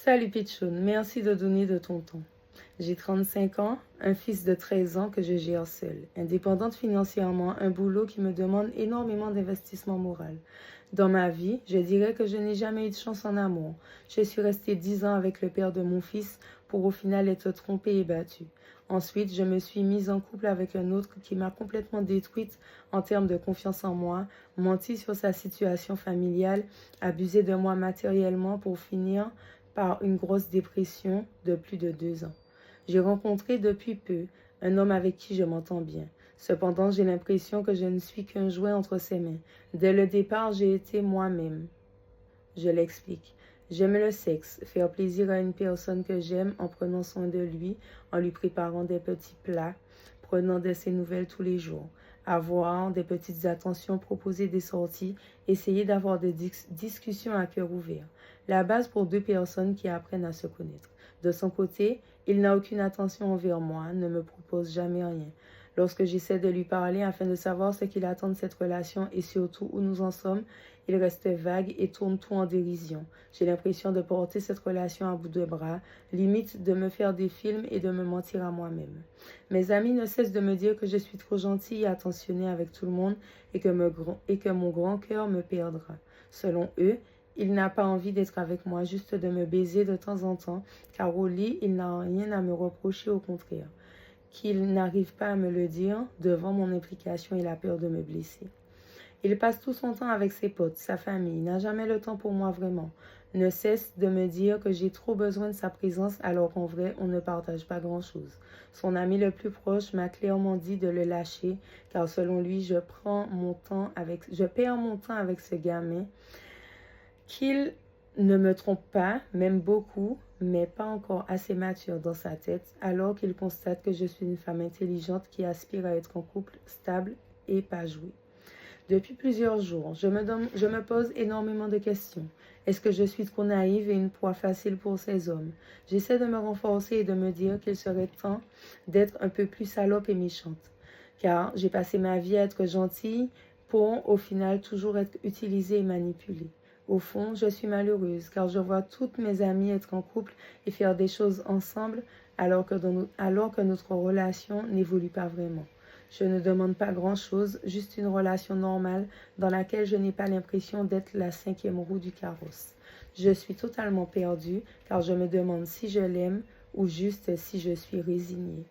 Salut Pichoun, merci de donner de ton temps. J'ai 35 ans, un fils de 13 ans que je gère seul, indépendante financièrement, un boulot qui me demande énormément d'investissement moral. Dans ma vie, je dirais que je n'ai jamais eu de chance en amour. Je suis restée 10 ans avec le père de mon fils pour au final être trompée et battue. Ensuite, je me suis mise en couple avec un autre qui m'a complètement détruite en termes de confiance en moi, menti sur sa situation familiale, abusé de moi matériellement pour finir par une grosse dépression de plus de 2 ans. J'ai rencontré depuis peu un homme avec qui je m'entends bien. Cependant, j'ai l'impression que je ne suis qu'un jouet entre ses mains. Dès le départ, j'ai été moi-même. Je l'explique. J'aime le sexe, faire plaisir à une personne que j'aime en prenant soin de lui, en lui préparant des petits plats, prenant de ses nouvelles tous les jours, avoir des petites attentions, proposer des sorties, essayer d'avoir des discussions à cœur ouvert. La base pour deux personnes qui apprennent à se connaître. De son côté, il n'a aucune attention envers moi, ne me propose jamais rien. Lorsque j'essaie de lui parler afin de savoir ce qu'il attend de cette relation et surtout où nous en sommes, il reste vague et tourne tout en dérision. J'ai l'impression de porter cette relation à bout de bras, limite de me faire des films et de me mentir à moi-même. Mes amis ne cessent de me dire que je suis trop gentille et attentionnée avec tout le monde et que mon grand cœur me perdra. Selon eux, il n'a pas envie d'être avec moi, juste de me baiser de temps en temps, car au lit, il n'a rien à me reprocher, au contraire. Qu'il n'arrive pas à me le dire devant mon implication et la peur de me blesser. Il passe tout son temps avec ses potes, sa famille, il n'a jamais le temps pour moi vraiment. Ne cesse de me dire que j'ai trop besoin de sa présence alors qu'en vrai, on ne partage pas grand-chose. Son ami le plus proche m'a clairement dit de le lâcher car selon lui, je perds mon temps avec ce gamin, qu'il ne me trompe pas, même beaucoup, mais pas encore assez mature dans sa tête, alors qu'il constate que je suis une femme intelligente qui aspire à être en couple stable et pas jouée. Depuis plusieurs jours, je me pose énormément de questions. Est-ce que je suis trop naïve et une proie facile pour ces hommes? J'essaie de me renforcer et de me dire qu'il serait temps d'être un peu plus salope et méchante. Car j'ai passé ma vie à être gentille pour, au final, toujours être utilisée et manipulée. Au fond, je suis malheureuse car je vois toutes mes amies être en couple et faire des choses ensemble alors que notre relation n'évolue pas vraiment. Je ne demande pas grand-chose, juste une relation normale dans laquelle je n'ai pas l'impression d'être la 5e roue du carrosse. Je suis totalement perdue car je me demande si je l'aime ou juste si je suis résignée.